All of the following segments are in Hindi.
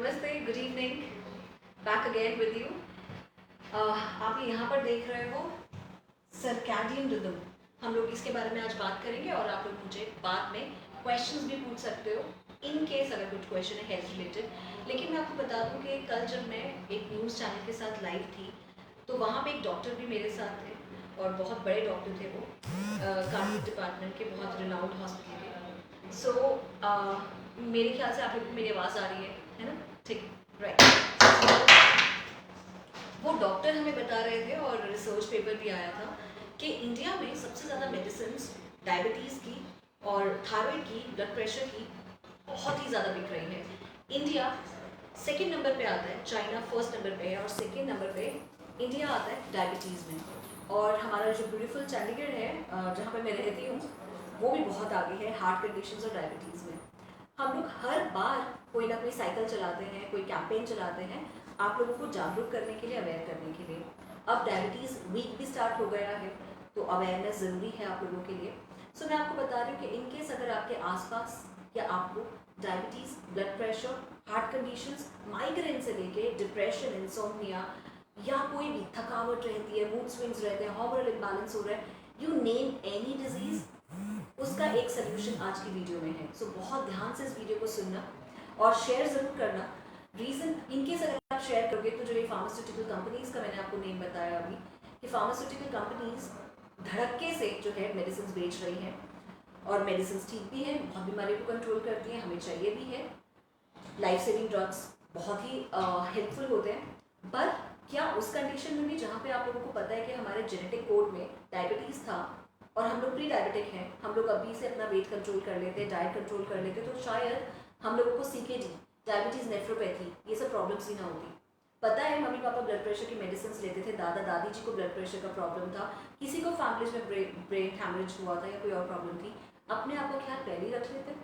नमस्ते, good evening, back again with you. आप यहाँ पर देख रहे हो सर्कैडियन रिदम। हम लोग इसके बारे में आज बात करेंगे और आप लोग मुझे बाद में क्वेश्चंस भी पूछ सकते हो इन केस अगर कुछ क्वेश्चन है हेल्थ रिलेटेड। लेकिन मैं आपको बता दूं कि कल जब मैं एक न्यूज़ चैनल के साथ लाइव थी तो वहाँ पे एक डॉक्टर भी मेरे साथ थे और बहुत बड़े डॉक्टर थे वो, कार्डियक डिपार्टमेंट के, बहुत रिनाउंड हॉस्पिटल के। सो मेरे ख्याल से आप लोग को मेरी आवाज़ आ रही है ना? ठीक, राइट। वो डॉक्टर हमें बता रहे थे और रिसर्च पेपर भी आया था कि इंडिया में सबसे ज़्यादा मेडिसिन डायबिटीज़ की और थायराइड की, ब्लड प्रेशर की बहुत ही ज़्यादा बिक रही है। इंडिया सेकंड नंबर पे आता है, चाइना फर्स्ट नंबर पे है और सेकंड नंबर पे इंडिया आता है डायबिटीज़ में। और हमारा जो ब्यूटीफुल चंडीगढ़ है जहाँ पे मैं रहती हूँ वो भी बहुत आगे है हार्ट कंडीशंस और डायबिटीज़ में। हम लोग हर बार कोई ना कोई साइकिल चलाते हैं, कोई कैंपेन चलाते हैं आप लोगों को जागरूक करने के लिए, अवेयर करने के लिए। अब डायबिटीज़ वीक भी स्टार्ट हो गया है तो अवेयरनेस ज़रूरी है आप लोगों के लिए। सो मैं आपको बता रही हूँ कि इनकेस अगर आपके आसपास या आपको diabetes, blood pressure, heart conditions, migraine से लेके डिप्रेशन, इंसोम्निया या कोई भी थकावट रहती है, मूड स्विंग्स रहते हैं, हार्मोनल इम्बैलेंस हो रहा है, यू नेम एनी डिजीज़, उसका एक सोल्यूशन आज की वीडियो में है। सो बहुत ध्यान से इस वीडियो को सुनना और शेयर ज़रूर करना। रीज़न इनकेस अगर आप शेयर करोगे तो जो ये फार्मास्यूटिकल कंपनीज़ का मैंने आपको नेम बताया अभी कि फार्मास्यूटिकल कंपनीज़ धड़क्के से जो है मेडिसिन बेच रही हैं और मेडिसिन ठीक भी है, बहुत बीमारी को कंट्रोल करती हैं, हमें चाहिए भी है। लाइफ सेविंग ड्रग्स बहुत ही हेल्पफुल होते हैं, पर क्या उस कंडीशन में भी जहाँ पे आप लोगों को पता है कि हमारे जेनेटिक कोड में डायबिटीज़ था और हम लोग प्री डायबिटिक हैं, हम लोग अभी से अपना वेट कंट्रोल कर लेते, डाइट कंट्रोल कर लेते, तो शायद हम लोगों को सीकेडी, डायबिटीज़ नेफ्रोपैथी, ये सब प्रॉब्लम्स ही ना होती। पता है मम्मी पापा ब्लड प्रेशर की मेडिसिन लेते थे, दादा दादी जी को ब्लड प्रेशर का प्रॉब्लम था, किसी को फैमिलीज में ब्रेन हैमरेज हुआ था या कोई और प्रॉब्लम थी, अपने आप का ख्याल पहले ही रख लेते।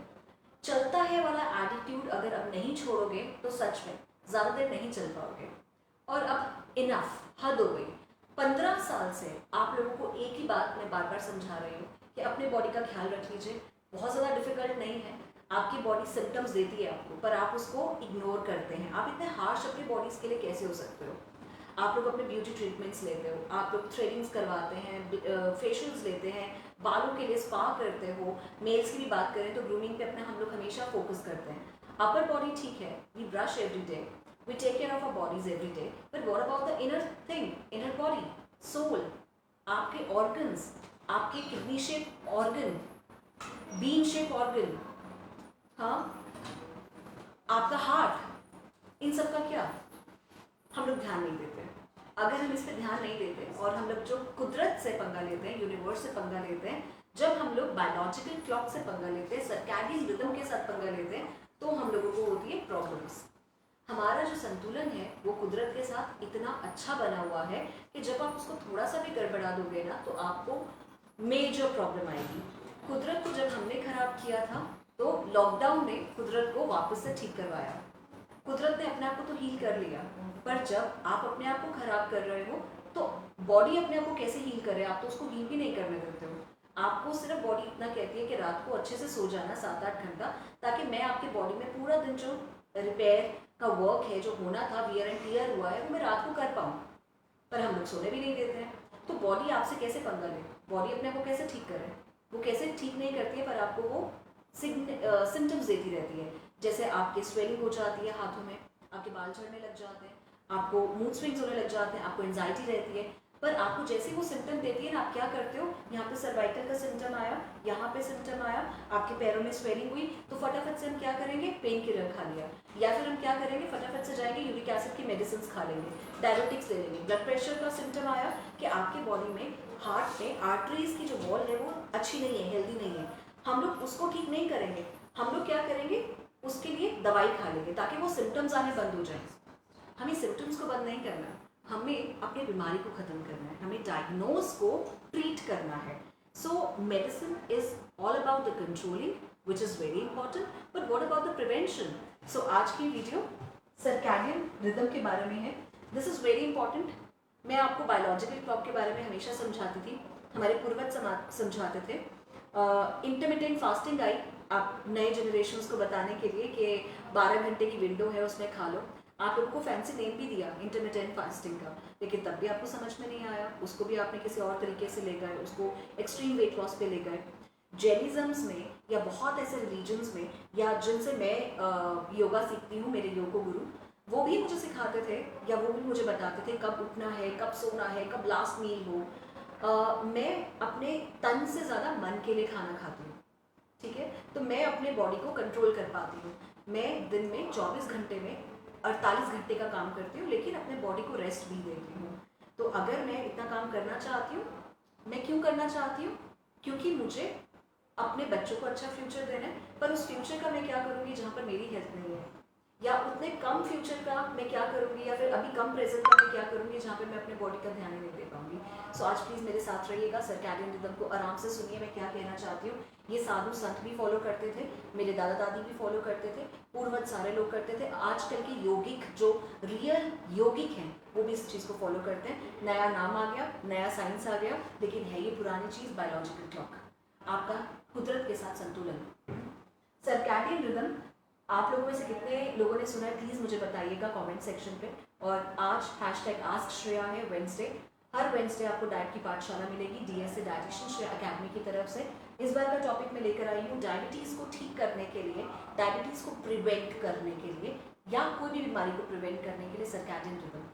चलता है वाला एटीट्यूड अगर अब नहीं छोड़ोगे तो सच में ज़्यादा देर नहीं चल पाओगे। और अब इनफ, हद हो गई। 15 साल से आप लोगों को एक ही बात मैं बार बार समझा रही हूँ कि अपने बॉडी का ख्याल रख लीजिए। बहुत ज़्यादा डिफिकल्ट नहीं है, आपकी बॉडी सिम्टम्स देती है आपको, पर आप उसको इग्नोर करते हैं। आप इतने हार्श अपनी बॉडीज़ के लिए कैसे हो सकते हो? आप लोग अपने ब्यूटी ट्रीटमेंट्स लेते हो, आप लोग थ्रेडिंग्स करवाते हैं, फेशियल्स लेते हैं, बालों के लिए स्पा करते हो। मेल्स की भी बात करें तो ग्रूमिंग पे अपना हम लोग हमेशा फोकस करते हैं। अपर बॉडी ठीक है, we brush every day, we take care of our bodies every day, but what about the inner thing, inner body, soul, आपके organs, आपके kidney shape organ, bean shape organ, हाँ, आपका हार्ट, इन सब का क्या हम लोग ध्यान नहीं देते। अगर हम इस पर ध्यान नहीं देते और हम लोग जो कुदरत से पंगा लेते हैं, यूनिवर्स से पंगा लेते हैं, जब हम लोग बायोलॉजिकल क्लॉक से पंगा लेते हैं, सर्कैडियन रिदम के साथ पंगा लेते हैं, तो हम लोगों को होती है प्रॉब्लम्स। हमारा जो संतुलन है वो कुदरत के साथ इतना अच्छा बना हुआ है कि जब आप उसको थोड़ा सा भी गड़बड़ा दोगे ना तो आपको मेजर प्रॉब्लम आएगी। कुदरत को जब हमने खराब किया था तो लॉकडाउन ने कुदरत को वापस से ठीक करवाया। कुदरत ने अपने आप को तो हील कर लिया, पर जब आप अपने आप को खराब कर रहे हो तो बॉडी अपने आप को कैसे हील करे? आप तो उसको हील भी नहीं करने देते हो। आपको सिर्फ बॉडी इतना कहती है कि रात को अच्छे से सो जाना 7-8 घंटा, ताकि मैं आपके बॉडी में पूरा दिन जो रिपेयर का वर्क है, जो होना था, वियर एंड टियर हुआ है, वो मैं रात को कर पाऊँ। पर हम लोग सोने भी नहीं देते हैं। तो बॉडी आपसे कैसे पंगा ले? बॉडी अपने आप को कैसे ठीक करे? वो कैसे ठीक नहीं करती है, पर आपको वो सिम्टम्स देती रहती है। जैसे आपके स्वेलिंग हो जाती है हाथों में, आपके बाल झड़ने लग जाते हैं, आपको मूड स्विंग्स होने लग जाते हैं, आपको एंजाइटी रहती है। पर आपको जैसे वो सिम्टम देती है ना, आप क्या करते हो? यहाँ पे सर्वाइकल का सिम्टम आया, यहाँ पे सिम्टम आया, आपके पैरों में स्वेलिंग हुई, तो फटाफट से हम क्या करेंगे? पेन किलर खा लिया, या फिर हम क्या करेंगे? फटाफट से जाएंगे यूरिक एसिड की मेडिसिन खा लेंगे, डायबिटिक्स ले लेंगे। ब्लड प्रेशर का सिम्टम आया कि आपके बॉडी में, हार्ट में आर्टरीज की जो वॉल है वो अच्छी नहीं है, हेल्दी नहीं है, हम लोग उसको ठीक नहीं करेंगे। हम लोग क्या करेंगे? उसके लिए दवाई खा लेंगे ताकि वो सिम्टम्स आने बंद हो जाए। हमें सिम्टम्स को बंद नहीं करना, हमें अपनी बीमारी को खत्म करना है, हमें डायग्नोज को ट्रीट करना है। So medicine is all about the controlling, which is very important, but what about the prevention? So आज की वीडियो सर्कैडियन रिदम के बारे में है। This is very important. मैं आपको बायोलॉजिकल क्लॉक के बारे में हमेशा समझाती थी, हमारे पूर्वज समझाते थे। इंटरमिटेंट फास्टिंग आई आप नए जनरेशन्स को बताने के लिए कि 12 घंटे की विंडो है, उसमें खा लो। आप लोगों को फैंसी नेम भी दिया इंटरमिटेंट फास्टिंग का, लेकिन तब भी आपको समझ में नहीं आया, उसको भी आपने किसी और तरीके से ले गए, उसको एक्सट्रीम वेट लॉस पे ले गए। जैनिज़म्स में या बहुत ऐसे रिलीजन्स में या जिनसे मैं योगा सीखती हूँ, मेरे योगो गुरु, वो भी मुझे सिखाते थे या वो भी मुझे बताते थे कब उठना है, कब सोना है, कब लास्ट मील हो। मैं अपने तन से ज़्यादा मन के लिए खाना खाती हूँ, ठीक है। तो मैं अपने बॉडी को कंट्रोल कर पाती हूँ। मैं दिन में 24 घंटे में 48 घंटे का काम करती हूँ, लेकिन अपने बॉडी को रेस्ट भी देती हूँ। तो अगर मैं इतना काम करना चाहती हूँ, मैं क्यों करना चाहती हूँ? क्योंकि मुझे अपने बच्चों को अच्छा फ्यूचर देना है, पर उस फ्यूचर का मैं क्या करूँगी जहाँ पर मेरी हेल्थ नहीं है, या उतने कम फ्यूचर का मैं क्या करूँगी, या फिर अभी कम प्रेजेंट का मैं क्या करूँगी जहाँ पे मैं अपने बॉडी का ध्यान ही नहीं दे पाऊंगी। सो आज प्लीज़ मेरे साथ रहिएगा, सर्कैडियन रिदम को आराम से सुनिए मैं क्या कहना चाहती हूँ। ये साधु संत भी फॉलो करते थे, मेरे दादा दादी भी फॉलो करते थे, पूर्वज सारे लोग करते थे। आजकल के यौगिक जो रियल यौगिक हैं वो भी इस चीज़ को फॉलो करते हैं। नया नाम आ गया, नया साइंस आ गया, लेकिन है ये पुरानी चीज़, बायोलॉजिकल क्लॉक, आपका कुदरत के साथ संतुलन। सर्कैडियन रिदम आप लोगों में से कितने लोगों ने सुना है, प्लीज़ मुझे बताइएगा कमेंट सेक्शन पे। और आज हैशटैग आस्क श्रेया है वेंसडे। हर वेंसडे आपको डाइट की पाठशाला मिलेगी डीएसए डाइटिशियन श्रेया अकेडमी की तरफ से। इस बार का टॉपिक मैं लेकर आई हूँ डायबिटीज़ को ठीक करने के लिए, डायबिटीज़ को प्रिवेंट करने के लिए, या कोई भी बीमारी को प्रिवेंट करने के लिए सर्कैडियन रिदम।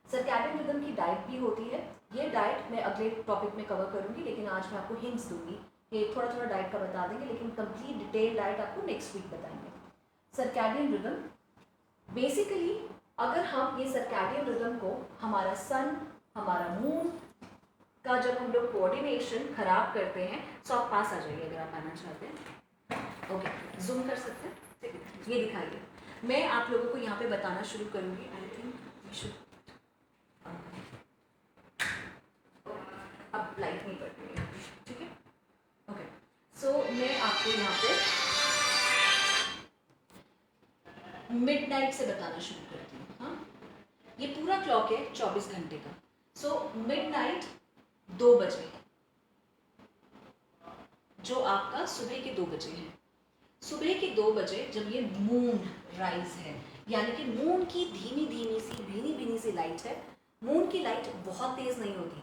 सर्कैडियन रिदम की डाइट भी होती है, ये डाइट मैं अगले टॉपिक में कवर करूँगी, लेकिन आज मैं आपको हिंट्स दूंगी कि थोड़ा थोड़ा डाइट का बता देंगे, लेकिन कंप्लीट डिटेल डाइट आपको नेक्स्ट वीक बताएंगे। सर्कैडियन रिदम बेसिकली, अगर हम ये सर्कैडियन रिदम को हमारा सन, हमारा मून का जब हम लोग कोऑर्डिनेशन खराब करते हैं, तो आप पास आ जाइए अगर आप आना चाहते हैं। ओके, जूम कर सकते हैं, ठीक है, ये दिखाइए। मैं आप लोगों को यहाँ पे बताना शुरू करूँगी। आई थिंक अब लाइट नहीं पड़ रही है, ठीक है। ओके, सो मैं आपको यहाँ पे मिडनाइट से बताना शुरू करती हूँ। हाँ, ये पूरा क्लॉक है 24 घंटे का। सो मिडनाइट 2 बजे, जो आपका सुबह के 2 बजे है। सुबह के 2 बजे जब ये मून राइज है, यानी कि मून की धीमी धीमी सी भीनी भीनी सी लाइट है। मून की लाइट बहुत तेज नहीं होती,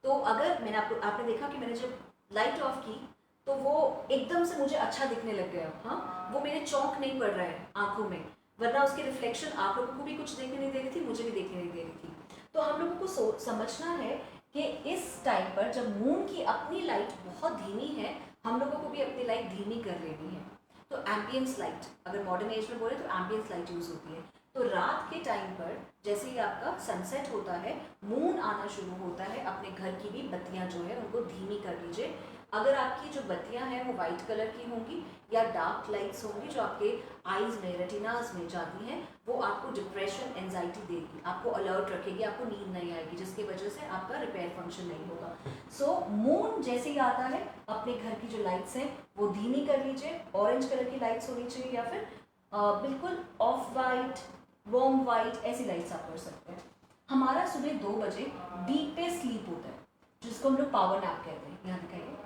तो अगर मैंने आपने देखा कि मैंने जब लाइट ऑफ की तो वो एकदम से मुझे अच्छा दिखने लग गया। हाँ, वो मेरे चौंक नहीं पड़ रहा है आंखों में, वरना उसकी रिफ्लेक्शन आप लोगों को भी कुछ देखने नहीं दे रही थी, मुझे भी देखने नहीं दे रही थी। तो हम लोगों को समझना है कि इस टाइम पर जब मून की अपनी लाइट बहुत धीमी है, हम लोगों को भी अपनी लाइट धीमी कर लेनी है। तो एम्बियंस लाइट, अगर मॉडर्न एज में बोले तो एम्बियंस लाइट यूज़ होती है। तो रात के टाइम पर जैसे ही आपका सनसेट होता है, मून आना शुरू होता है, अपने घर की भी बत्तियां जो है उनको धीमी कर लीजिए। अगर आपकी जो बत्तियां हैं वो वाइट कलर की होंगी या डार्क लाइट्स होंगी जो आपके आईज में, रेटिनाज में जाती हैं, वो आपको डिप्रेशन, एंजाइटी देगी, आपको अलर्ट रखेगी, आपको नींद नहीं आएगी, जिसकी वजह से आपका रिपेयर फंक्शन नहीं होगा। सो मून जैसे ही आता है, अपने घर की जो लाइट्स हैं वो धीमी कर लीजिए। ऑरेंज कलर की लाइट्स होनी चाहिए, या फिर बिल्कुल ऑफ वाइट, वार्म वाइट, ऐसी लाइट्स आप कर सकते हैं। हमारा सुबह 2 बजे डीपेस्ट स्लीप होता है, जिसको हम लोग पावर नैप कहते हैं। यहाँ दिखाइए।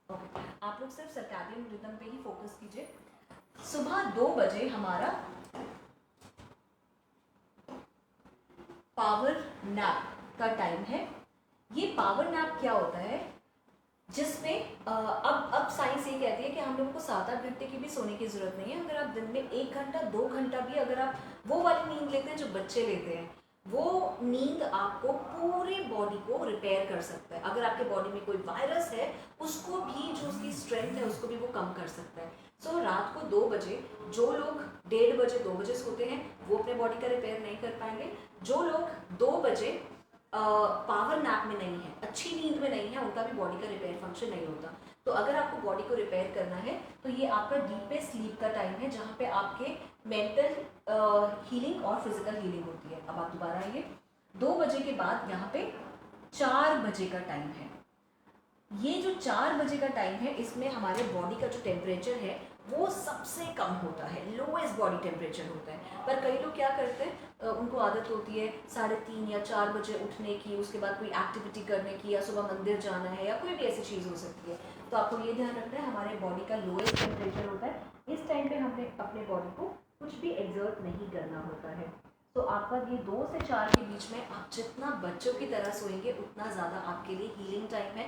ओके, आप लोग सिर्फ सर्कैडियन रिदम पे ही फोकस कीजिए। सुबह 2 बजे हमारा पावर नैप का टाइम है। ये पावर नैप क्या होता है, जिसमें अब साइंस ये कहती है कि हम लोगों को 7-8 घंटे की भी सोने की जरूरत नहीं है। अगर आप दिन में 1 घंटा 2 घंटा भी अगर आप वो वाली नींद लेते हैं जो बच्चे लेते हैं, वो नींद आपको पूरे बॉडी को रिपेयर कर सकता है। अगर आपके बॉडी में कोई वायरस है, उसको भी, जो उसकी स्ट्रेंथ है उसको भी वो कम कर सकता है। सो रात को 2 बजे, जो लोग 1:30 बजे 2 बजे सोते हैं वो अपने बॉडी का रिपेयर नहीं कर पाएंगे। जो लोग 2 बजे पावर नैप में नहीं है, अच्छी नींद में नहीं है, उनका भी बॉडी का रिपेयर फंक्शन नहीं होता। तो अगर आपको बॉडी को रिपेयर करना है तो ये आपका डीपेस्ट स्लीप का टाइम है, जहाँ पे आपके मेंटल हीलिंग और फिजिकल हीलिंग होती है। अब आप दोबारा आइए। 2 बजे के बाद यहाँ पे 4 बजे का टाइम है। ये जो 4 बजे का टाइम है, इसमें हमारे बॉडी का जो टेम्परेचर है वो सबसे कम होता है, लोएस्ट बॉडी टेम्परेचर होता है। पर कई लोग क्या करते हैं, उनको आदत होती है 3:30 या 4 बजे उठने की, उसके बाद कोई एक्टिविटी करने की, या सुबह मंदिर जाना है, या कोई भी ऐसी चीज़ हो सकती है, तो आपको ये ध्यान रखना है हमारे बॉडी का लोएस्ट टेम्परेचर होता है, इस टाइम पे हमने अपने बॉडी को कुछ भी एक्सर्ट नहीं करना होता है। तो आपका ये 2 से 4 के बीच में आप जितना बच्चों की तरह सोएंगे उतना ज़्यादा आपके लिए हीलिंग टाइम है।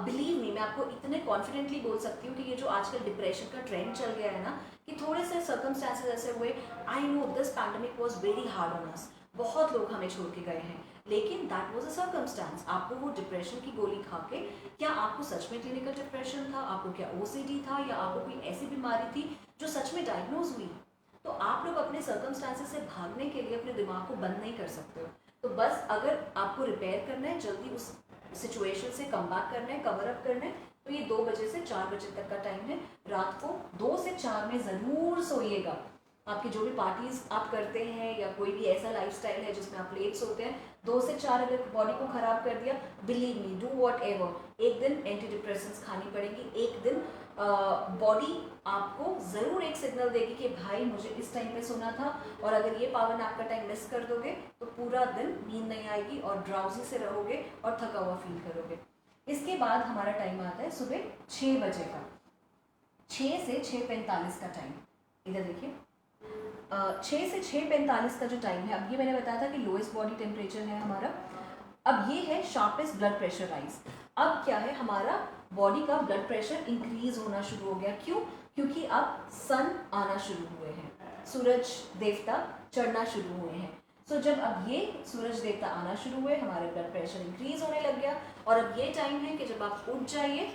बिलीव मी, मैं आपको इतने कॉन्फिडेंटली बोल सकती हूँ कि ये जो आजकल डिप्रेशन का ट्रेंड चल गया है ना, कि थोड़े से सर्कमस्टांसेस ऐसे हुए, I know this pandemic was very hard on us, बहुत लोग हमें छोड़ के गए हैं, लेकिन दैट वॉज अ सर्कमस्टांस। आपको वो डिप्रेशन की गोली खा के, क्या आपको सच में क्लिनिकल डिप्रेशन था, आपको क्या ओसीडी था, या आपको कोई ऐसी बीमारी थी जो सच में डायग्नोज हुई, तो आप लोग अपने सर्कमस्टांसेस से भागने के लिए अपने दिमाग को बंद नहीं कर सकते हो। तो बस अगर आपको रिपेयर करना है, जल्दी उस सिचुएशन से कम बैक करना है, कवर अप करना है, तो ये 2 बजे से 4 बजे तक का टाइम है। रात को 2 से 4 में ज़रूर सोइएगा। आपकी जो भी पार्टीज आप करते हैं या कोई भी ऐसा लाइफस्टाइल है जिसमें आप लेट सोते हैं, 2 से 4 अगर बॉडी को खराब कर दिया, believe me, do what ever, एक दिन एंटी डिप्रेसेंट्स खानी पड़ेगी, एक दिन बॉडी आपको ज़रूर एक सिग्नल देगी कि भाई मुझे इस टाइम पे सोना था, और अगर ये पावर नैप का टाइम मिस कर दोगे तो पूरा दिन नींद नहीं आएगी और ड्राउजी से रहोगे और थका हुआ फील करोगे। इसके बाद हमारा टाइम आता है सुबह 6 बजे का, 6 से 6:45 का टाइम। इधर देखिए, 6 से 6:45 का जो टाइम है, अब ये मैंने बताया था कि लोएस्ट बॉडी टेम्परेचर है हमारा। अब ये है शार्पेस्ट ब्लड प्रेशर राइज। अब क्या है, हमारा बॉडी का ब्लड प्रेशर इंक्रीज होना शुरू हो गया। क्यों? क्योंकि अब सन आना शुरू हुए हैं, सूरज देवता चढ़ना शुरू हुए हैं। सो जब अब ये सूरज देवता आना शुरू हुए, हमारे ब्लड प्रेशर इंक्रीज होने लग गया, और अब ये टाइम है कि जब आप उठ जाइए,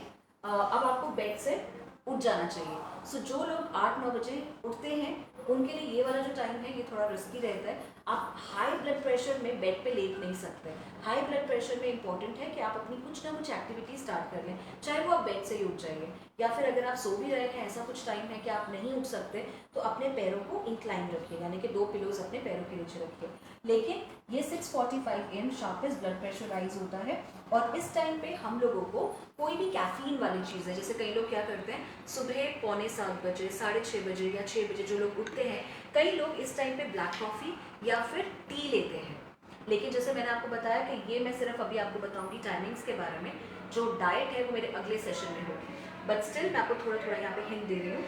अब आपको बेड से उठ जाना चाहिए। सो जो लोग 8-9 बजे उठते हैं उनके लिए ये वाला जो टाइम है ये थोड़ा रिस्की रहता है। आप हाई ब्लड प्रेशर में बेड पे लेट नहीं सकते। हाई ब्लड प्रेशर में इंपॉर्टेंट है कि आप अपनी कुछ ना कुछ एक्टिविटी स्टार्ट कर लें, चाहे वो आप बेड से ही उठ जाइए, या फिर अगर आप सो भी रहे हैं, ऐसा कुछ टाइम है कि आप नहीं उठ सकते, तो अपने पैरों को इंक्लाइन रखिए, यानी कि 2 पिलोज अपने पैरों के नीचे रखिए। लेकिन ये 6:45 AM sharpest blood pressure rise होता है, और इस टाइम पे हम लोगों को कोई भी कैफीन वाली चीज़ है, जैसे कई लोग क्या करते हैं, सुबह 6:45 बजे, 6:30 बजे या 6 बजे जो लोग उठते हैं, कई लोग इस टाइम पे ब्लैक कॉफ़ी या फिर टी लेते हैं। लेकिन जैसे मैंने आपको बताया कि ये मैं सिर्फ अभी आपको बताऊंगी टाइमिंग्स के बारे में, जो डाइट है वो मेरे अगले सेशन में होगी, बट स्टिल मैं आपको थोड़ा थोड़ा यहाँ पे हिंट दे रही हूँ।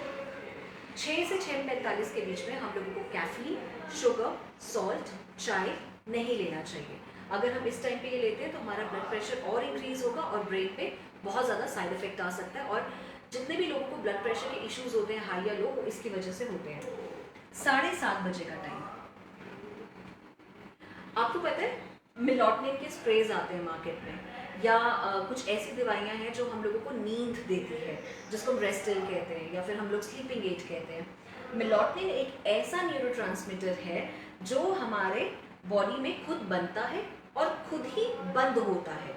6 से 6:45 के बीच में हम लोगों को कैफीन, शुगर, सॉल्ट, चाय नहीं लेना चाहिए। अगर हम इस टाइम पे ये लेते हैं तो हमारा ब्लड प्रेशर और इंक्रीज होगा और ब्रेन पे बहुत ज़्यादा साइड इफेक्ट आ सकता है, और जितने भी लोगों को ब्लड प्रेशर के इश्यूज होते हैं, हाई या लो, वो इसकी वजह से होते हैं। 7:30 बजे का टाइम, आपको पता है मेलाटोनिन के स्प्रेज आते हैं मार्केट में, या कुछ ऐसी दवाइयाँ हैं जो हम लोगों को नींद देती है, जिसको हम रेस्टिल कहते हैं या फिर हम लोग स्लीपिंग एड कहते हैं। मेलाटोनिन एक ऐसा न्यूरोट्रांसमीटर है जो हमारे बॉडी में खुद बनता है और खुद ही बंद होता है।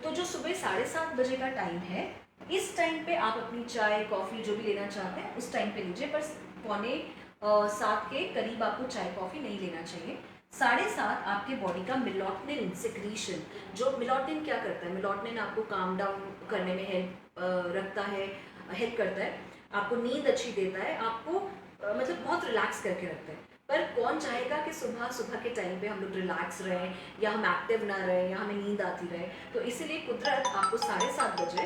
तो जो सुबह 7:30 बजे का टाइम है, इस टाइम पे आप अपनी चाय, कॉफ़ी जो भी लेना चाहते हैं उस टाइम पे लीजिए, पर 6:45 के करीब आपको चाय कॉफ़ी नहीं लेना चाहिए। 7:30 आपके बॉडी का मेलाटोनिन सिक्रीशन, जो मेलाटोनिन क्या करता है, मेलाटोनिन आपको काम डाउन करने में हेल्प करता है, आपको नींद अच्छी देता है, आपको मतलब बहुत रिलैक्स करके रखता है। पर कौन चाहेगा कि सुबह सुबह के टाइम पे हम लोग रिलैक्स रहें, या हम एक्टिव ना रहें, या हमें नींद आती रहे। तो इसीलिए कुदरत आपको 7:30 बजे,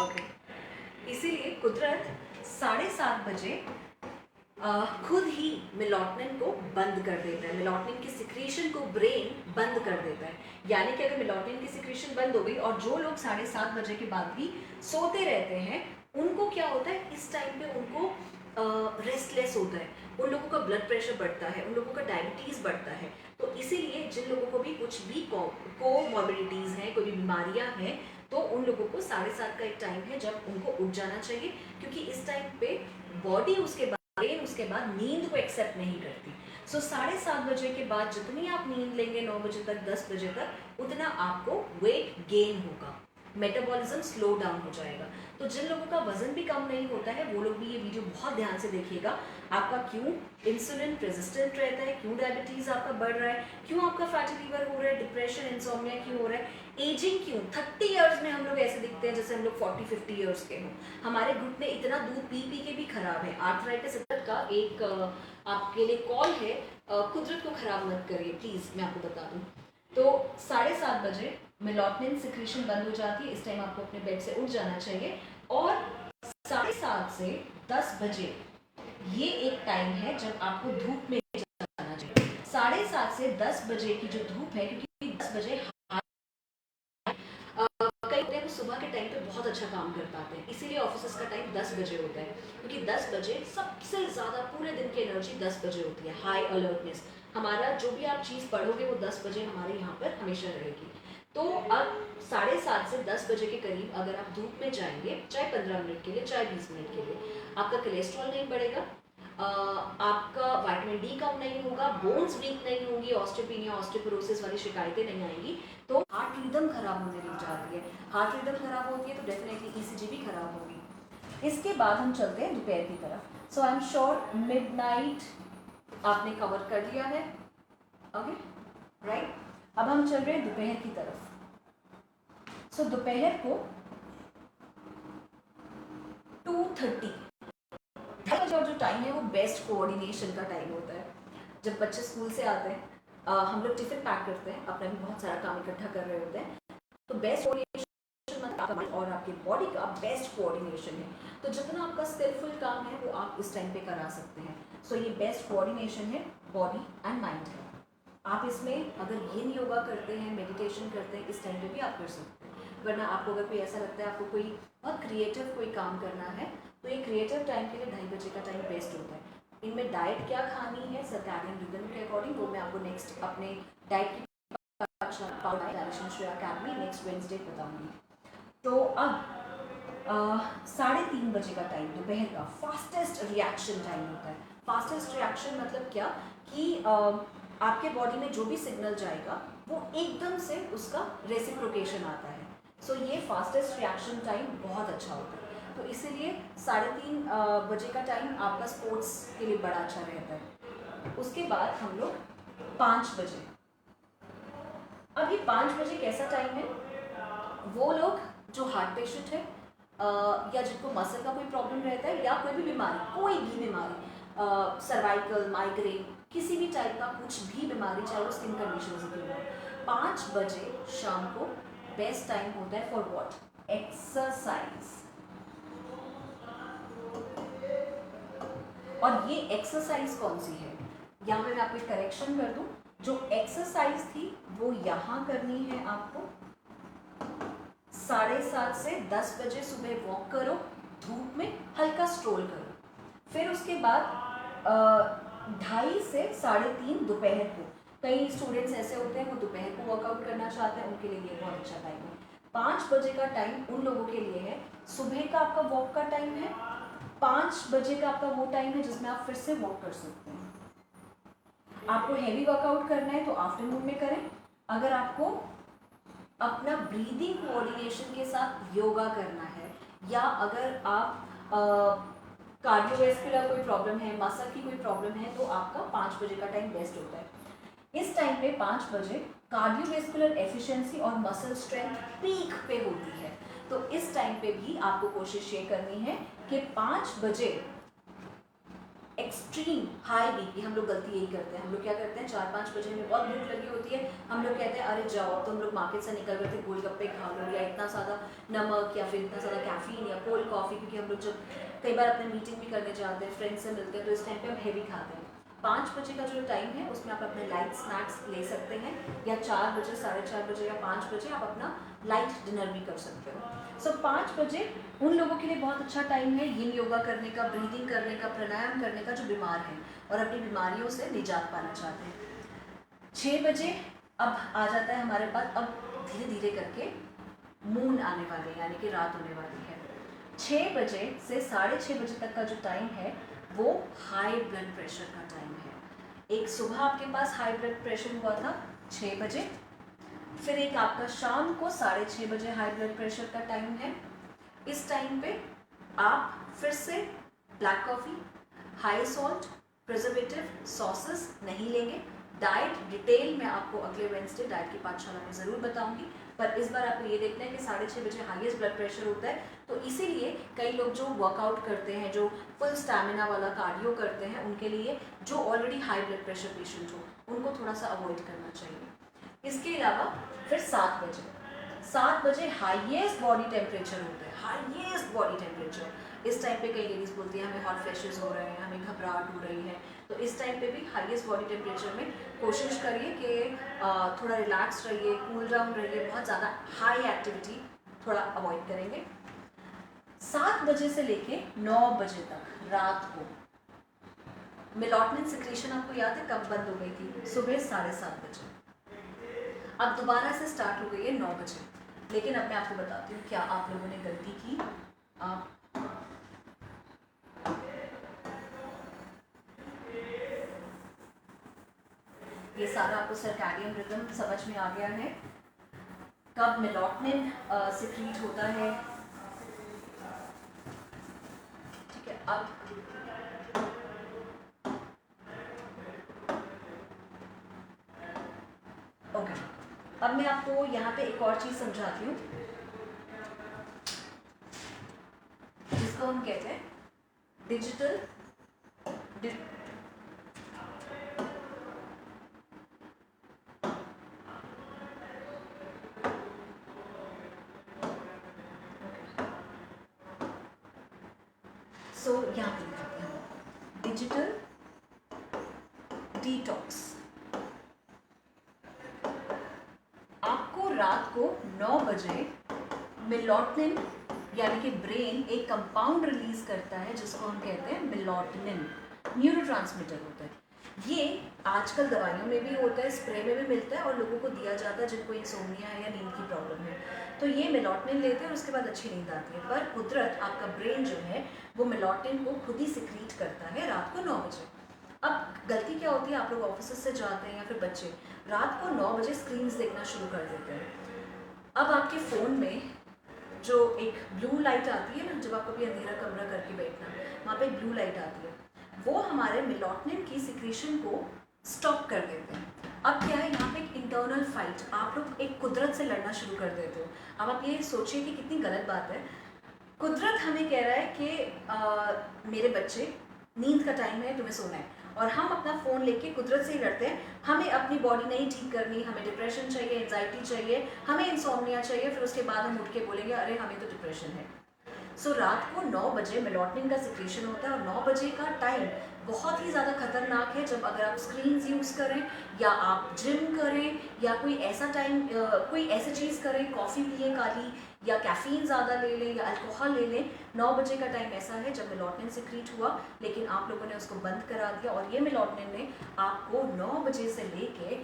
ओके, इसीलिए कुदरत 7:30 बजे खुद ही मेलाटोनिन को बंद कर देता है, मेलाटोनिन की सिक्रीशन को ब्रेन बंद कर देता है। यानी कि अगर मेलाटोनिन की सिक्रीशन बंद हो गई, और जो लोग 7:30 बजे के बाद भी सोते रहते हैं, उनको क्या होता है, इस टाइम पे उनको रेस्टलेस होता है, उन लोगों का ब्लड प्रेशर बढ़ता है, उन लोगों का डायबिटीज़ बढ़ता है। तो इसीलिए जिन लोगों को भी कुछ भी कोमॉर्बिडिटीज़ हैं, कोई भी बीमारियां हैं, तो उन लोगों को 7:30 का एक टाइम है जब उनको उठ जाना चाहिए, क्योंकि इस टाइम पे बॉडी उसके बाद नींद को एक्सेप्ट नहीं करती। सो 7:30 बजे के बाद जितनी आप नींद लेंगे 9 बजे तक, 10 बजे तक, उतना आपको वेट गेन होगा, मेटाबॉलिज्म स्लो डाउन हो जाएगा। तो जिन लोगों का वजन भी कम नहीं होता है, वो लोग भी ये वीडियो बहुत ध्यान से देखिएगा। आपका क्यों इंसुलिन रेजिस्टेंट रहता है, क्यों डायबिटीज़ आपका बढ़ रहा है, क्यों आपका फैटी लीवर हो रहा है, डिप्रेशन, इंसोम्निया क्यों हो रहा है, एजिंग क्यों, 30 ईयर्स में हम लोग ऐसे दिखते हैं जैसे हम लोग 40-50 ईयर्स के हों, हमारे घुटने इतना दूध पी पी के भी खराब है। आर्थराइटिस का एक आपके लिए कॉल है, कुदरत को खराब मत करिए प्लीज़, मैं आपको बता दूँ। तो 7:30 बजे मेलाटोनिन सिक्रेशन बंद हो जाती है, इस टाइम आपको अपने बेड से उठ जाना चाहिए। और 7:30 से 10 बजे ये एक टाइम है जब आपको धूप में जाना चाहिए। 7:30 से 10 बजे की जो धूप है, क्योंकि 10 बजे कई होते हैं सुबह के टाइम पे बहुत अच्छा काम कर पाते हैं, इसीलिए ऑफिस का टाइम 10 बजे होता है, क्योंकि 10 बजे सबसे ज़्यादा पूरे दिन की एनर्जी 10 बजे होती है। हाई अलर्टनेस, हमारा जो भी आप चीज़ पढ़ोगे वो 10 बजे हमारे यहाँ पर हमेशा रहेगी। तो अब 7:30 से 10 बजे के करीब अगर आप धूप में जाएंगे, चाहे 15 मिनट के लिए चाहे 20 मिनट के लिए, आपका कोलेस्ट्रॉल नहीं बढ़ेगा, आपका विटामिन डी कम नहीं होगा, बोन्स वीक नहीं होंगी, ऑस्टियोपेनिया ऑस्टियोपोरोसिस वाली शिकायतें नहीं आएंगी। तो हार्ट रिदम खराब होने लग जाती है, हार्ट रिदम खराब होती है तो डेफिनेटली ईसीजी भी खराब होगी। इसके बाद हम चलते हैं दोपहर की तरफ। सो आई एम श्योर मिडनाइट आपने कवर कर लिया है, ओके राइट। अब हम चल रहे हैं दोपहर की तरफ। सो दोपहर को 2:30 का जो टाइम है वो बेस्ट कोऑर्डिनेशन का टाइम होता है। जब बच्चे स्कूल से आते हैं, हम लोग टिफिन पैक करते हैं, अपना भी बहुत सारा काम इकट्ठा कर रहे होते हैं, तो बेस्ट कोऑर्डिनेशन मतलब और आपकी बॉडी का बेस्ट कोऑर्डिनेशन है। तो जितना आपका स्किलफुल काम है वो आप इस टाइम पे करा सकते हैं। सो ये बेस्ट कोऑर्डिनेशन है बॉडी एंड माइंड का। आप इसमें अगर येन योगा करते हैं, मेडिटेशन करते हैं, इस टाइम पे भी आप कर सकते हैं। वरना आपको अगर कोई ऐसा लगता है आपको कोई बहुत क्रिएटिव कोई काम करना है, तो ये क्रिएटिव टाइम के लिए 2:30 बजे का टाइम बेस्ट होता है। इनमें डाइट क्या खानी है सर्कैडियन रिदम के अकॉर्डिंग, वो मैं आपको नेक्स्ट अपने डाइट की अकेडमी नेक्स्ट वेडनेसडे बताऊंगी। तो अब 3:30 बजे का टाइम दोपहर का फास्टेस्ट रिएक्शन टाइम होता है। फास्टेस्ट रिएक्शन मतलब क्या कि आपके बॉडी में जो भी सिग्नल जाएगा वो एकदम से उसका रेसिप्रोकेशन आता है। सो ये फास्टेस्ट रिएक्शन टाइम बहुत अच्छा होता है। तो इसीलिए 3:30 बजे का टाइम आपका स्पोर्ट्स के लिए बड़ा अच्छा रहता है। उसके बाद हम लोग 5 बजे, अब ये 5 बजे कैसा टाइम है, वो लोग जो हार्ट पेशेंट है या जिनको मसल का कोई प्रॉब्लम रहता है या कोई भी बीमारी, कोई भी बीमारी, सर्वाइकल, माइग्रेन, किसी भी टाइप का कुछ भी बीमारी, चाहे वो स्किन कंडीशन से क्यों हो, 5 बजे शाम को बेस्ट टाइम होता है फॉर व्हाट, एक्सरसाइज। और ये एक्सरसाइज कौन सी है, यहाँ पे मैं आपको एक करेक्शन कर दूं, जो एक्सरसाइज थी वो यहाँ करनी है आपको। 7:30 से 10 बजे सुबह वॉक करो, धूप में हल्का स्ट्रोल करो। फिर उसके बाद 2:30 से 3:30 दोपहर को, कई स्टूडेंट्स ऐसे होते हैं वो दोपहर को वर्कआउट करना चाहते हैं, उनके लिए ये बहुत अच्छा टाइम है। 5 बजे का टाइम उन लोगों के लिए है, सुबह का आपका वॉक का टाइम है। 5 बजे का आपका वो टाइम है जिसमें आप फिर से वॉक कर सकते हैं। आपको हैवी वर्कआउट करना है तो आफ्टरनून में करें। अगर आपको अपना ब्रीदिंग कोऑर्डिनेशन के साथ योगा करना है, या अगर आप कार्डियोवैस्कुलर कोई प्रॉब्लम है, मसल की कोई प्रॉब्लम है, तो आपका 5 बजे का टाइम बेस्ट होता है। इस टाइम पे 5 बजे कार्डियोवैस्कुलर एफिशिएंसी और मसल स्ट्रेंथ पीक पे होती है। तो इस टाइम पे भी आपको कोशिश ये करनी है कि 5 बजे एक्सट्रीम हाई बीपी, हम लोग गलती यही करते हैं, हम लोग क्या करते हैं 4-5 बजे हमें बहुत भूख लगी होती है, हम लोग कहते हैं अरे जाओ, तो हम लोग मार्केट से निकल करके गोलगप्पे खा लो, या इतना ज़्यादा नमक या फिर इतना ज़्यादा कैफीन या कोल्ड कॉफ़ी, क्योंकि हम लोग जब कई बार अपने मीटिंग भी करने जाते हैं, फ्रेंड्स से मिलते हैं, तो इस टाइम पे हम हैवी खाते हैं। 5 बजे का जो टाइम है उसमें आप अपने लाइट स्नैक्स ले सकते हैं, या 4 बजे, 4:30 बजे या 5 बजे आप अपना लाइट डिनर भी कर सकते हो। सो 5 बजे उन लोगों के लिए बहुत अच्छा टाइम है येन योगा करने का, ब्रीदिंग करने का, प्राणायाम करने का, जो बीमार हैं और अपनी बीमारियों से निजात पाना चाहते हैं। 6 बजे अब आ जाता है हमारे पास, अब धीरे धीरे करके मून आने वाले, यानी कि रात होने वाली है। 6 बजे से 6:30 बजे तक का जो टाइम है वो हाई ब्लड प्रेशर का टाइम है। एक सुबह आपके पास हाई ब्लड प्रेशर हुआ था 6 बजे, फिर एक आपका शाम को 6:30 बजे हाई ब्लड प्रेशर का टाइम है। इस टाइम पे आप फिर से black coffee, high salt, preservative, sauces नहीं लेंगे। डाइट डिटेल मैं आपको अगले वेडनेसडे डाइट की पाठशाला में ज़रूर बताऊंगी, पर इस बार आपको ये देखना है कि 6:30 बजे हाईएस्ट ब्लड प्रेशर होता है, तो इसीलिए कई लोग जो वर्कआउट करते हैं, जो फुल स्टैमिना वाला कार्डियो करते हैं, उनके लिए जो already high blood pressure patient हो उनको थोड़ा सा अवॉइड करना चाहिए। इसके अलावा फिर 7 बजे 7 बजे हाईएस्ट बॉडी टेम्परेचर होता है, हाईएस्ट बॉडी टेम्परेचर। इस टाइम पे कई लेडीज़ बोलती हैं हमें हॉट फ्लैशेस हो रहे हैं, हमें घबराहट हो रही है, तो इस टाइम पे भी हाईएस्ट बॉडी टेम्परेचर में कोशिश करिए कि थोड़ा रिलैक्स रहिए, कूल डाउन रहिए, बहुत ज़्यादा हाई एक्टिविटी थोड़ा अवॉइड करेंगे। 7 बजे से लेके 9 बजे तक रात को मेलाटोनिन सिक्रेशन आपको याद है कब बंद हो गई थी? सुबह 7:30 बजे। अब दोबारा से स्टार्ट हो गई है 9 बजे। लेकिन अब मैं आपको बताती हूँ क्या आप लोगों ने गलती की। आप ये सारा आपको सर्कैडियन रिदम समझ में आ गया है, कब मेलाटोनिन सिक्रीट होता है। ठीक है, अब ओके, अब मैं आपको यहाँ पे एक और चीज़ समझाती हूँ जिसको हम कहते हैं डिजिटल यहाँ पे लिखते हैं डिजिटल डिटॉक्स। आपको रात को 9 बजे मेलाटोनिन यानी कि ब्रेन एक कंपाउंड रिलीज करता है जिसको हम कहते हैं मेलाटोनिन, न्यूरोट्रांसमीटर होता है। ये आजकल दवाइयों में भी होता है, स्प्रे में भी मिलता है और लोगों को दिया जाता है जिनको इंसोम्निया है या नींद की प्रॉब्लम है, तो ये मेलाटोनिन लेते हैं और उसके बाद अच्छी नींद आती है। पर कुदरत आपका ब्रेन जो है वो मेलाटोनिन को खुद ही सिक्रीट करता है रात को 9 बजे। अब गलती क्या होती है, आप लोग ऑफिस से जाते हैं या फिर बच्चे रात को 9 बजे स्क्रीन्स देखना शुरू कर देते हैं। अब आपके फ़ोन में जो एक ब्लू लाइट आती है ना, जब आप कभी अंधेरा कमरा करके बैठना, वहाँ पे ब्लू लाइट आती है, वो हमारे मेलाटोनिन की सिक्रीशन को स्टॉप कर देते हैं। अब क्या है, यहाँ पे एक इंटरनल फाइट, आप लोग एक कुदरत से लड़ना शुरू कर देते हो। अब आप ये सोचिए कि कितनी गलत बात है। कुदरत हमें कह रहा है कि मेरे बच्चे नींद का टाइम है, तुम्हें सोना है, और हम अपना फ़ोन लेके कुदरत से ही लड़ते हैं। हमें अपनी बॉडी नहीं ठीक करनी, हमें डिप्रेशन चाहिए, एंजाइटी चाहिए, हमें इंसोम्निया चाहिए, फिर उसके बाद हम उठ के बोलेंगे अरे हमें तो डिप्रेशन है। सो रात को 9 बजे मेलाटोनिन का सिक्रेशन होता है और 9 बजे का टाइम बहुत ही ज़्यादा खतरनाक है जब अगर आप स्क्रीन्स यूज़ करें या आप जिम करें या कोई ऐसा टाइम कोई ऐसी चीज़ करें, कॉफ़ी पिए काली या कैफ़ीन ज़्यादा ले लें या अल्कोहल ले लें। 9 बजे का टाइम ऐसा है जब मेलाटोनिन सिक्रीट हुआ, लेकिन आप लोगों ने उसको बंद करा दिया और ये मेलाटोनिन ने आपको 9 बजे से लेके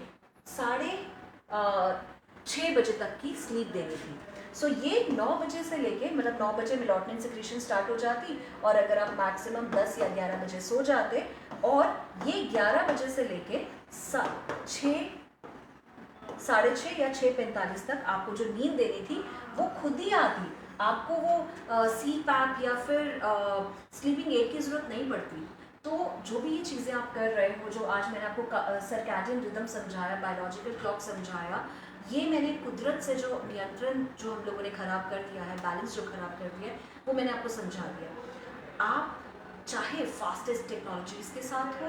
6:30 बजे तक की स्लीप देनी थी। सो ये 9 बजे से लेके मतलब 9 बजे मेलाटोनिन सिक्रीशन स्टार्ट हो जाती और अगर आप मैक्सिमम 10 या 11 बजे सो जाते और ये 11 बजे से लेके 6:30 या 6:45 तक आपको जो नींद देनी थी वो खुद ही आती। आपको वो CPAP या फिर स्लीपिंग एड की ज़रूरत नहीं पड़ती। तो जो भी ये चीज़ें आप कर रहे हो, जो आज मैंने आपको सर्कैडियन रिदम समझाया, बायोलॉजिकल क्लॉक समझाया, ये मैंने कुदरत से जो नियंत्रण जो हम लोगों ने ख़राब कर दिया है, बैलेंस जो ख़राब कर दिया है, वो मैंने आपको समझा दिया। आप चाहे फास्टेस्ट टेक्नोलॉजीज़ के साथ हो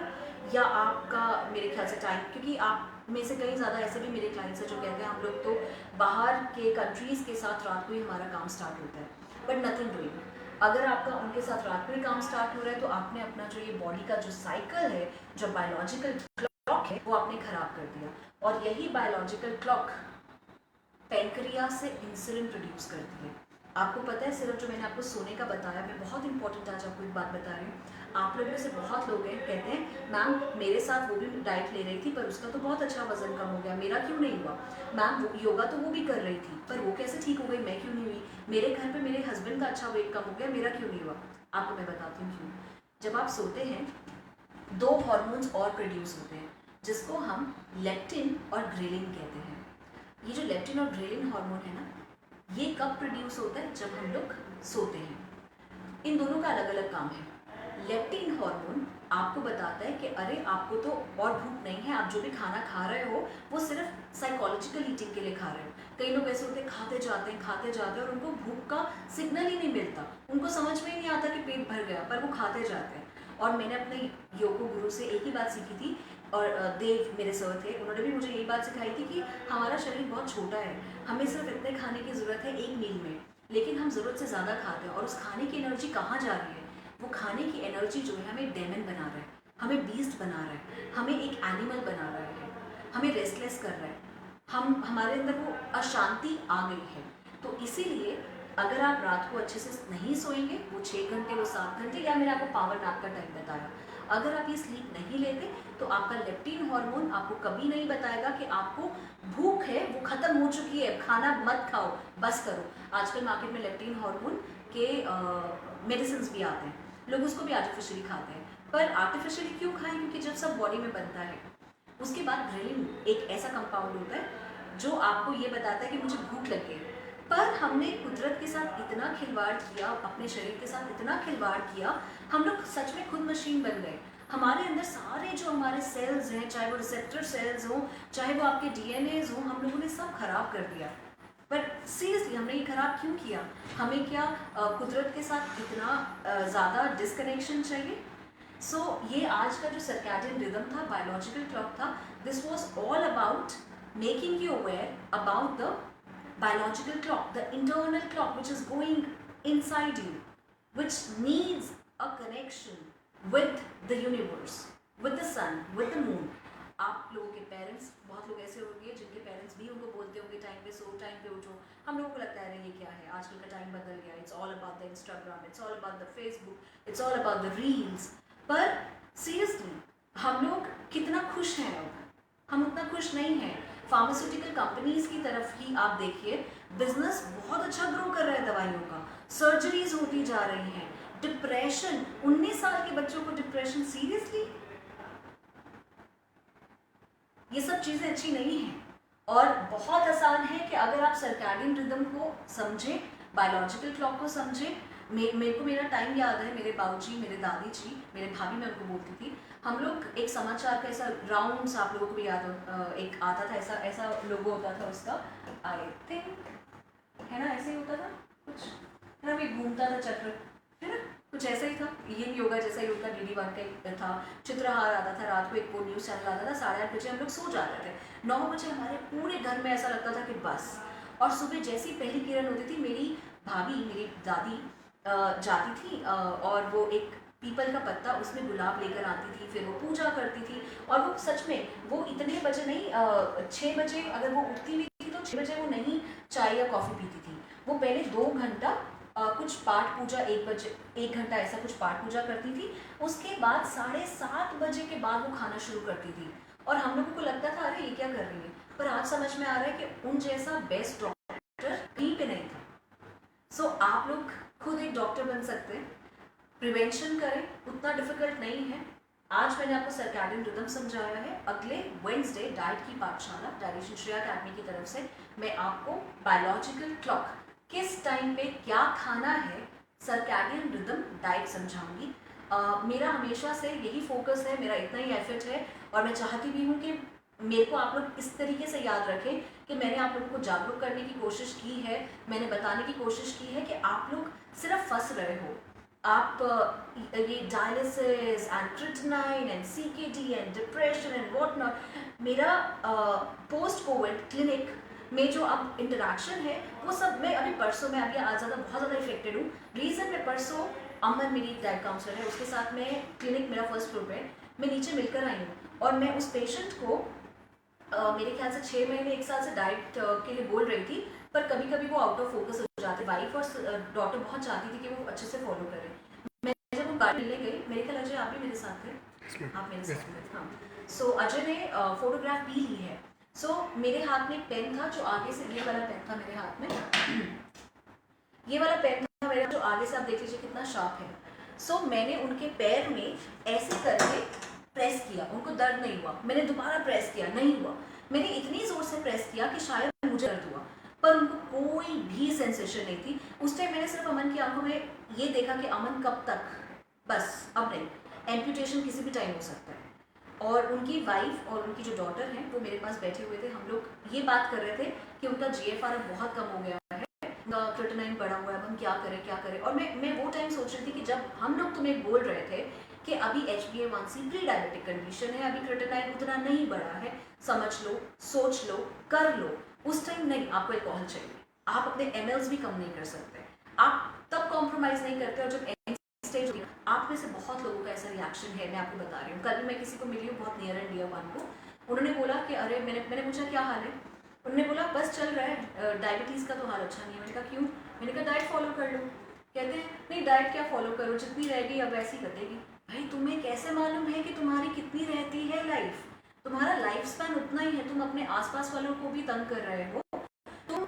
या आपका मेरे ख्याल से टाइम, क्योंकि आप में से कई ज़्यादा ऐसे भी मेरे क्लाइंट्स हैं जो कहते हैं हम लोग तो बाहर के कंट्रीज़ के साथ रात को ही हमारा काम स्टार्ट होता है, बट नथिंग डूइंग। अगर आपका उनके साथ रात को ही काम स्टार्ट हो रहा है तो आपने अपना जो ये बॉडी का जो साइकिल है, जो बायोलॉजिकल क्लॉक है, वो आपने ख़राब कर दिया। और यही बायोलॉजिकल क्लॉक पैंक्रियास से इंसुलिन प्रोड्यूस करती है। आपको पता है, सिर्फ जो मैंने आपको सोने का बताया, मैं बहुत इंपॉर्टेंट आज आपको एक बात बता रही हूँ। आप लोगों में से बहुत लोग हैं कहते हैं मैम मेरे साथ वो भी डाइट ले रही थी पर उसका तो बहुत अच्छा वजन कम हो गया, मेरा क्यों नहीं हुआ? मैम योगा तो वो भी कर रही थी पर वो कैसे ठीक हो गई, मैं क्यों नहीं हुई? मेरे घर पे मेरे हस्बैंड का अच्छा वेट कम हो गया, मेरा क्यों नहीं हुआ? आपको मैं बताती हूँ क्यों। जब आप सोते हैं 2 हार्मोन्स और प्रोड्यूस होते हैं जिसको हम लेप्टिन और ग्रेलिन कहते हैं। ये जो लेप्टिन और ग्रेलिन हार्मोन है ना, ये कब प्रोड्यूस होता है? जब हम लोग सोते हैं। इन दोनों का अलग अलग काम है। लेप्टिन हार्मोन आपको बताता है कि अरे आपको तो और भूख नहीं है, आप जो भी खाना खा रहे हो वो सिर्फ साइकोलॉजिकल ईटिंग के लिए खा रहे हो। कई लोग ऐसे होते हैं खाते जाते हैं और उनको भूख का सिग्नल ही नहीं मिलता, उनको समझ में ही नहीं आता कि पेट भर गया, पर वो खाते जाते हैं। और मैंने अपने योग गुरु से एक ही बात सीखी थी और देव मेरे सर थे, उन्होंने भी मुझे यही बात सिखाई थी कि हमारा शरीर बहुत छोटा है, हमें सिर्फ इतने खाने की ज़रूरत है एक मील में, लेकिन हम ज़रूरत से ज़्यादा खाते हैं और उस खाने की एनर्जी कहाँ जा रही है? वो खाने की एनर्जी जो है हमें डेमन बना रहा है, हमें बीस्ट बना रहा है, हमें एक एनिमल बना रहा है, हमें रेस्टलेस कर रहा है, हमारे अंदर वो अशांति आ गई है। तो इसीलिए अगर आप रात को अच्छे से नहीं सोएंगे, वो 6 घंटे, वो 7 घंटे, या मैंने आपको पावर नैप का टाइम बताया, अगर आप ये स्लीप नहीं लेते तो आपका लेप्टिन हार्मोन आपको कभी नहीं बताएगा कि आपको भूख है, वो खत्म हो चुकी है, खाना मत खाओ, बस करो। आजकल मार्केट में लेप्टिन हार्मोन के मेडिसिन भी आते हैं, लोग उसको भी आर्टिफिशियली खाते हैं। पर आर्टिफिशियली क्यों खाएं? क्योंकि जब सब बॉडी में बनता है, उसके बाद ग्रेलिन एक ऐसा कंपाउंड होता है जो आपको ये बताता है कि मुझे भूख लगी है। पर हमने कुदरत के साथ इतना खिलवाड़ किया, अपने शरीर के साथ इतना खिलवाड़ किया, हम लोग सच में खुद मशीन बन गए। हमारे अंदर सारे जो हमारे सेल्स हैं, चाहे वो रिसेप्टर सेल्स हों, चाहे वो आपके डीएनएज हों, हम लोगों ने सब खराब कर दिया। पर सीरियसली हमने ये खराब क्यों किया? हमें क्या कुदरत के साथ इतना ज़्यादा डिस्कनेक्शन चाहिए? सो ये आज का जो सर्कैडियन रिदम था, बायोलॉजिकल क्लॉक था, this was all about making you aware about the biological clock, the internal clock which is going inside you, which needs a connection with the universe, with the sun, with the moon. आप लोगों के पेरेंट्स, बहुत लोग ऐसे होंगे जिनके पेरेंट्स भी उनको बोलते होंगे टाइम पे सो, टाइम पे उठो। हम लोगों को लगता है ये क्या है, आजकल का टाइम बदल गया, it's all about the Instagram, it's all about the Facebook, it's all about the reels. पर सीरियसली हम लोग कितना खुश हैं अब? हम उतना खुश नहीं हैं। फार्मास्यूटिकल कंपनीज की तरफ ही आप देखिए, बिजनेस बहुत अच्छा ग्रो कर रहा है दवाइयों का, सर्जरीज होती जा रही हैं, डिप्रेशन, 19 साल के बच्चों को डिप्रेशन, सीरियसली ये सब चीज़ें अच्छी नहीं हैं। और बहुत आसान है कि अगर आप सर्कैडियन रिदम को समझें, बायोलॉजिकल क्लॉक को समझें। मेरे को मेरा टाइम याद है, मेरे बाबूजी, मेरे दादी जी, मेरे भाभी, मैं उनको बोलती थी, हम लोग एक समाचार का ऐसा राउंड्स, आप लोगों को भी याद हो, एक आता था, ऐसा ऐसा लोगो होता था उसका, आई थिंक है ना, ऐसे ही होता था कुछ, है ना, भी घूमता था चक्र, है ना, कुछ ऐसा ही था, ये भी होगा जैसा ही होता, DD1 का एक था, चित्रहार आता था, रात को एक वो न्यूज़ चैनल आता था, 8:30 बजे हम लोग सो जाते थे, 9 बजे हमारे पूरे घर में ऐसा लगता था कि बस। और सुबह जैसी पहली किरण होती थी, मेरी भाभी, मेरी दादी जाती थी और वो एक पीपल का पत्ता, उसमें गुलाब लेकर आती थी, फिर वो पूजा करती थी। और वो सच में वो इतने बजे नहीं, 6 बजे अगर वो उठती भी थी तो 6 बजे वो नहीं चाय या कॉफ़ी पीती थी, वो पहले 2 घंटा कुछ पाठ पूजा, 1 घंटा ऐसा कुछ पाठ पूजा करती थी, उसके बाद 7:30 बजे के बाद वो खाना शुरू करती थी। और हम लोगों को लगता था अरे ये क्या कर रही है, पर आज समझ में आ रहा है कि उन जैसा बेस्ट डॉक्टर कहीं पे नहीं था। सो आप लोग खुद एक डॉक्टर बन सकते हैं, प्रिवेंशन करें, उतना डिफिकल्ट नहीं है। आज मैंने आपको सर्कैडियन रिदम समझाया है। अगले वेडनेसडे डाइट की पाठशाला, डायरेक्शन श्रेया अकेडमी की तरफ से मैं आपको बायोलॉजिकल क्लॉक, किस टाइम पे क्या खाना है, सर्कैडियन रिदम, डाइट समझाऊंगी। मेरा हमेशा से यही फोकस है, मेरा इतना ही एफर्ट है, और मैं चाहती भी हूँ कि मेरे को आप लोग इस तरीके से याद रखें कि मैंने आप लोगों को जागरूक करने की कोशिश की है, मैंने बताने की कोशिश की है कि आप लोग सिर्फ फंस रहे हो। आप ये dialysis and creatinine and CKD and depression and what not, मेरा पोस्ट कोविड क्लिनिक में जो अब इंटरेक्शन है वो सब, मैं अभी परसों, मैं अभी आज ज़्यादा बहुत ज़्यादा इफेक्टेड हूँ। रीज़न मैं परसों, अमन मेरी डाइट काउंसलर है, उसके साथ मैं, क्लिनिक मेरा फर्स्ट फ्लोर पे, मैं नीचे मिलकर आई हूँ, और मैं उस पेशेंट को मेरे ख्याल से 6 महीने 1 साल से डाइट के लिए बोल रही थी, पर कभी कभी वो आउट ऑफ फोकस हो जाते। वाइफ और डॉटर बहुत चाहती थी कि वो अच्छे से फॉलो करें। मैं जब वो गाड़ी मिलने गई, मेरे ख्याल अजय आप भी मेरे साथ थे, आप मेरे साथ थे, हाँ। सो अजय ने फोटोग्राफ भी ली है। सो मेरे हाथ में पेन था, जो आगे से, ये वाला पेन था मेरे हाथ में, ये वाला पेन था मेरा, जो आगे से आप देख लीजिए कितना शार्प है। सो मैंने उनके पैर में ऐसे करके प्रेस किया, उनको दर्द नहीं हुआ, मैंने दोबारा प्रेस किया, नहीं हुआ, मैंने इतनी जोर से प्रेस किया कि शायद मुझे दर्द हुआ, पर उनको कोई भी सेंसेशन नहीं थी। उस टाइम मैंने सिर्फ अमन की आंखों में ये देखा कि अमन कब तक, बस अब नहीं, एम्पुटेशन किसी भी टाइम हो सकता है। और उनकी वाइफ और उनकी जो डॉटर हैं वो मेरे पास बैठे हुए थे, हम लोग ये बात कर रहे थे कि उनका GFR अब बहुत कम हो गया है, उनका क्रिएटिनिन बढ़ा हुआ है, अब हम क्या करें क्या करें। और मैं वो टाइम सोच रही थी कि जब हम लोग तुम्हें बोल रहे थे कि अभी HbA1c प्री डायबिटिक कंडीशन है, अभी क्रिएटिनाइन उतना नहीं बढ़ा है, समझ लो, सोच लो, कर लो, उस टाइम नहीं आपको अल्कोहल चाहिए। आप अपने mls भी कम नहीं कर सकते, आप तब कॉम्प्रोमाइज़ नहीं करते। और जब एंड स्टेज होती है, आप में से बहुत लोगों का ऐसा रिएक्शन है, मैं आपको बता रही हूँ। कल भी मैं किसी को मिली हूँ बहुत नियर एंड डियर वन को, उन्होंने बोला कि अरे मैंने पूछा क्या हाल है, उन्होंने बोला बस चल रहा है, डायबिटीज़ का तो हाल अच्छा नहीं है। मैंने कहा क्यों? मैंने कहा डाइट फॉलो कर लो। कहते हैं नहीं डाइट क्या फॉलो करो, जितनी रहेगी अब वैसी कटेगी। भाई तुम्हें कैसे मालूम है कि तुम्हारी कितनी रहती है लाइफ? तुम्हारा लाइफ स्पैन उतना ही है, तुम अपने आसपास वालों को भी तंग कर रहे हो, तुम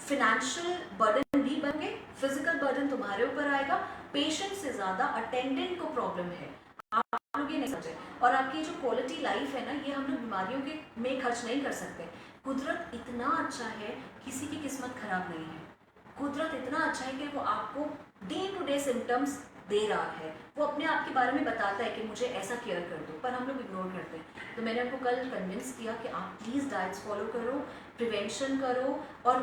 फिनेंशियल बर्डन भी बनोगे, फिजिकल बर्डन तुम्हारे ऊपर आएगा, पेशेंट से ज़्यादा अटेंडेंट को प्रॉब्लम है। आप लोग ये नहीं समझे। और आपकी जो क्वालिटी लाइफ है ना, ये हम लोग बीमारियों के में खर्च नहीं कर सकते। कुदरत इतना अच्छा है, किसी की किस्मत खराब नहीं है। कुदरत इतना अच्छा है कि वो आपको डे टू डे सिम्टम्स दे रहा है, वो अपने आप के बारे में बताता है कि मुझे ऐसा केयर कर दो, पर हम लोग इग्नोर करते हैं। तो मैंने आपको कल कन्विंस किया कि आप प्लीज़ डाइट्स फॉलो करो, प्रिवेंशन करो। और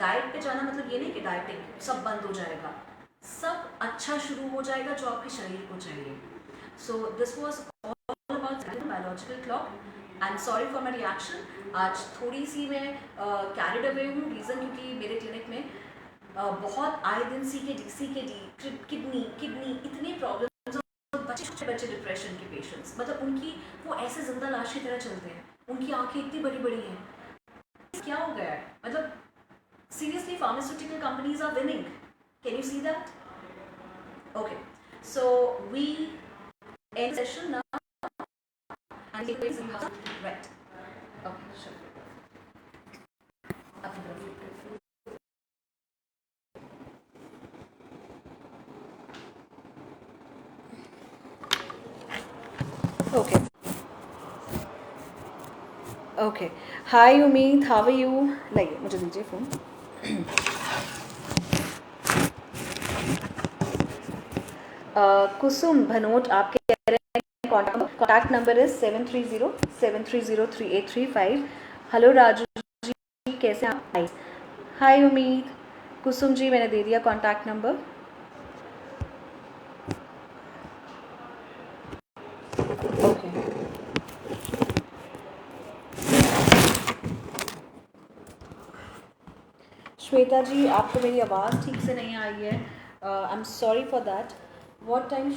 डाइट पे जाना मतलब ये नहीं कि डाइटिंग सब बंद हो जाएगा, सब अच्छा शुरू हो जाएगा जो आपके शरीर को चाहिए। So this was all about biological clock. I am sorry for my reaction. आज थोड़ी सी मैं कैरिड अवे हूँ, रीज़न क्योंकि मेरे क्लिनिक में बहुत आए दिन CKD किडनी इतनी प्रॉब्लम्स, छोटे बच्चे डिप्रेशन के पेशेंट्स, मतलब उनकी वो ऐसे जिंदा लाश की तरह चलते हैं, उनकी आंखें इतनी बड़ी बड़ी हैं, क्या हो गया है? मतलब seriously pharmaceutical companies are winning. Can you see that? Okay, so we end session now and right. Okay, sure. Okay. Okay. Hi Umeed, how are you? लाइए मुझे दीजिए फ़ोन। कुसुम भनोट आपके कह रहे हैं contact number is 7307303835। Hello Raju ji, कैसे आप? हाय उम्मीद। कुसुम जी मैंने दे दिया contact number. Okay Shweta ji, आपको मेरी आवाज़ ठीक से नहीं आई है, I am sorry for that. What time